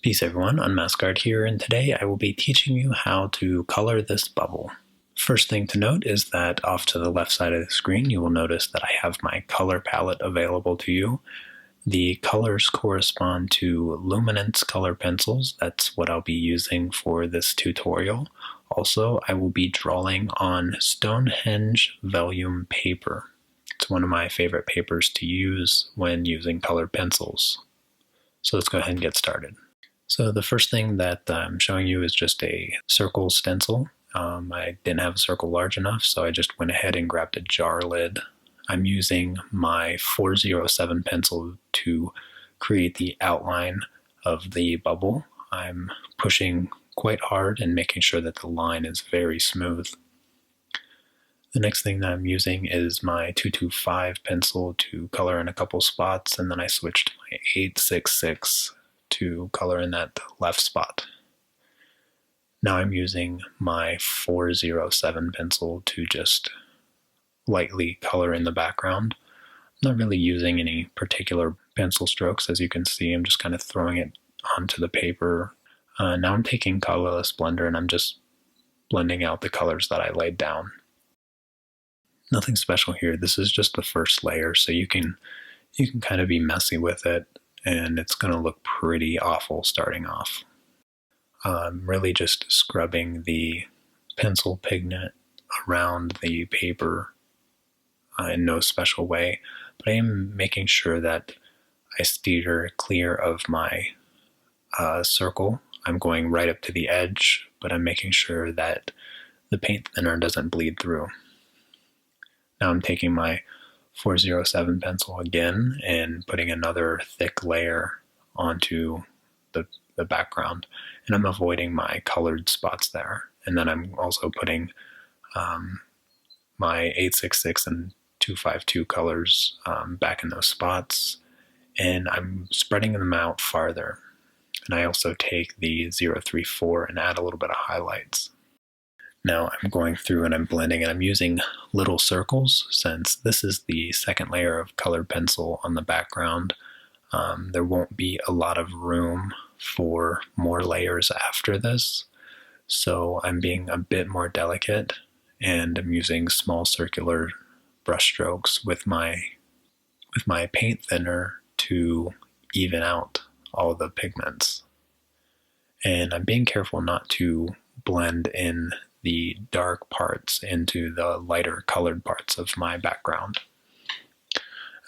Peace everyone, Unmask here, and today I will be teaching you how to color this bubble. First thing to note is that off to the left side of the screen you will notice that I have my color palette available to you. The colors correspond to Luminance color pencils. That's what I'll be using for this tutorial. Also, I will be drawing on Stonehenge vellum paper. It's one of my favorite papers to use when using colored pencils. So let's go ahead and get started. So the first thing that I'm showing you is just a circle stencil. I didn't have a circle large enough, so I just went ahead and grabbed a jar lid. I'm using my 407 pencil to create the outline of the bubble. I'm pushing quite hard and making sure that the line is very smooth. The next thing that I'm using is my 225 pencil to color in a couple spots, and then I switched to my 866 to color in that left spot. Now I'm using my 407 pencil to just lightly color in the background. I'm not really using any particular pencil strokes. As you can see, I'm just kind of throwing it onto the paper. Now I'm taking colorless blender and I'm just blending out the colors that I laid down. Nothing special here. This is just the first layer, so you can kind of be messy with it, and it's going to look pretty awful starting off. I'm really just scrubbing the pencil pigment around the paper in no special way, but I am making sure that I steer clear of my circle. I'm going right up to the edge, but I'm making sure that the paint thinner doesn't bleed through. Now I'm taking my 407 pencil again and putting another thick layer onto the background, and I'm avoiding my colored spots there. And then I'm also putting my 866 and 252 colors back in those spots, and I'm spreading them out farther. And I also take the 034 and add a little bit of highlights. Now I'm going through and I'm blending, and I'm using little circles since this is the second layer of colored pencil on the background. There won't be a lot of room for more layers after this, so I'm being a bit more delicate, and I'm using small circular brush strokes with my paint thinner to even out all the pigments. And I'm being careful not to blend in the dark parts into the lighter colored parts of my background.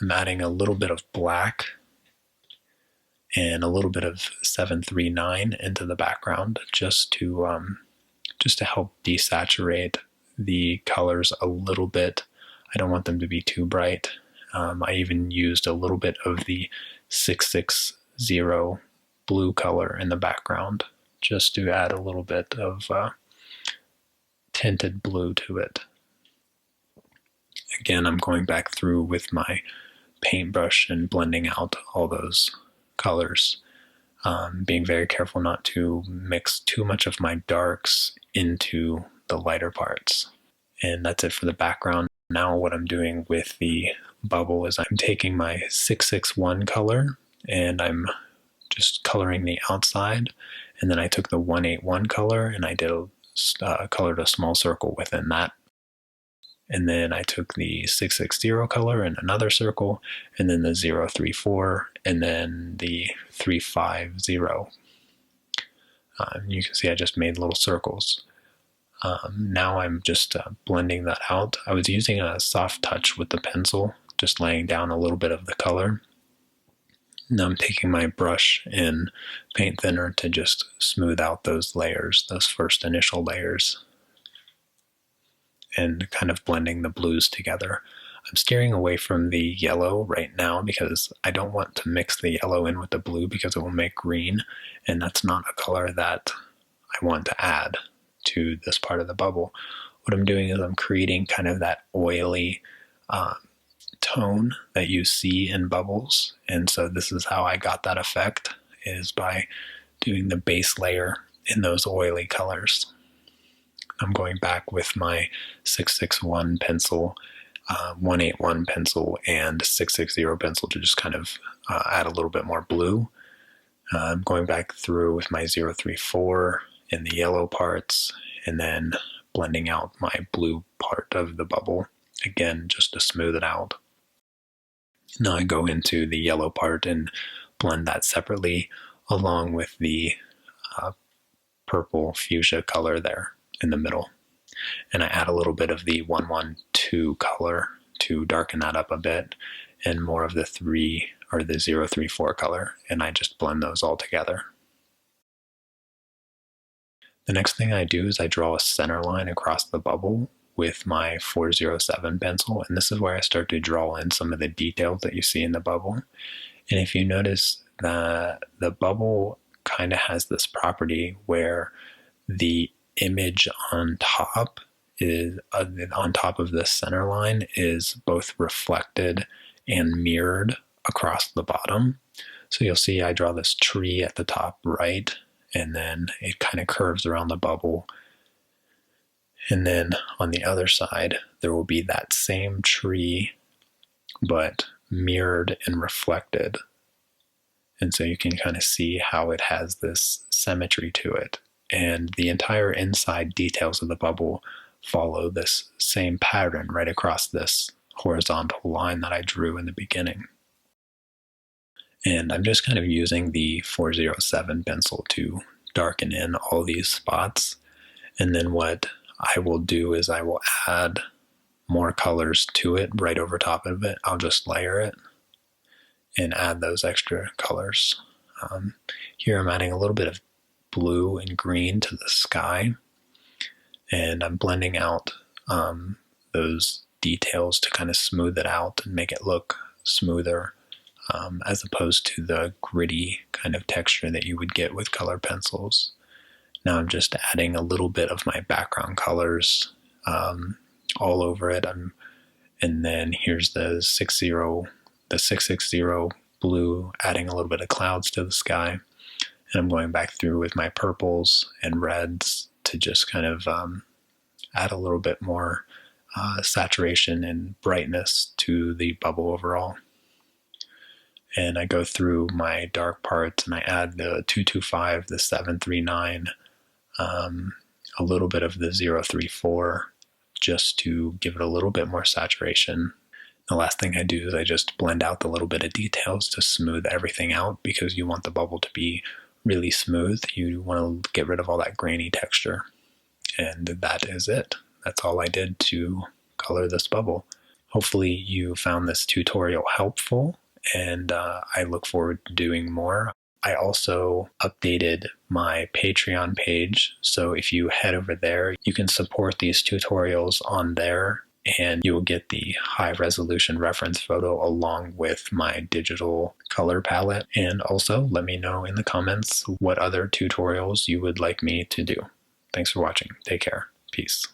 I'm adding a little bit of black and a little bit of 739 into the background just to help desaturate the colors a little bit. I don't want them to be too bright. I even used a little bit of the 660 blue color in the background just to add a little bit of tinted blue to it. Again, I'm going back through with my paintbrush and blending out all those colors, being very careful not to mix too much of my darks into the lighter parts. And that's it for the background. Now what I'm doing with the bubble is I'm taking my 661 color and I'm just coloring the outside, and then I took the 181 color and I colored a small circle within that. And then I took the 660 color in another circle, and then the 034, and then the 350. You can see I just made little circles. Now I'm just blending that out. I was using a soft touch with the pencil, just laying down a little bit of the color. Now I'm taking my brush and paint thinner to just smooth out those layers, those first initial layers, and kind of blending the blues together. I'm steering away from the yellow right now because I don't want to mix the yellow in with the blue because it will make green, and that's not a color that I want to add to this part of the bubble. What I'm doing is I'm creating kind of that oily tone that you see in bubbles, and so this is how I got that effect, is by doing the base layer in those oily colors. I'm going back with my 661 pencil, 181 pencil, and 660 pencil to just kind of add a little bit more blue. I'm going back through with my 034 in the yellow parts, and then blending out my blue part of the bubble, again, just to smooth it out. Now I go into the yellow part and blend that separately, along with the purple fuchsia color there in the middle. And I add a little bit of the 112 color to darken that up a bit, and more of the 034 color, and I just blend those all together. The next thing I do is I draw a center line across the bubble with my 407 pencil, and this is where I start to draw in some of the details that you see in the bubble. And if you notice that the bubble kind of has this property where the image on top of the center line is both reflected and mirrored across the bottom. So you'll see I draw this tree at the top right, and then it kind of curves around the bubble. And then on the other side, there will be that same tree, but mirrored and reflected. And so you can kind of see how it has this symmetry to it. And the entire inside details of the bubble follow this same pattern right across this horizontal line that I drew in the beginning. And I'm just kind of using the 407 pencil to darken in all these spots. And then what I will do is I will add more colors to it right over top of it. I'll just layer it and add those extra colors. Here I'm adding a little bit of blue and green to the sky, and I'm blending out those details to kind of smooth it out and make it look smoother, as opposed to the gritty kind of texture that you would get with color pencils. Now I'm just adding a little bit of my background colors all over it. And then here's the 660 blue, adding a little bit of clouds to the sky. And I'm going back through with my purples and reds to just kind of add a little bit more saturation and brightness to the bubble overall. And I go through my dark parts and I add the 225, the 739, a little bit of the 034, just to give it a little bit more saturation. The last thing I do is I just blend out the little bit of details to smooth everything out, because you want the bubble to be really smooth. You want to get rid of all that grainy texture. And that is it. That's all I did to color this bubble. Hopefully you found this tutorial helpful, and I look forward to doing more. I also updated my Patreon page, so if you head over there, you can support these tutorials on there, and you will get the high resolution reference photo along with my digital color palette. And also let me know in the comments what other tutorials you would like me to do. Thanks for watching. Take care. Peace.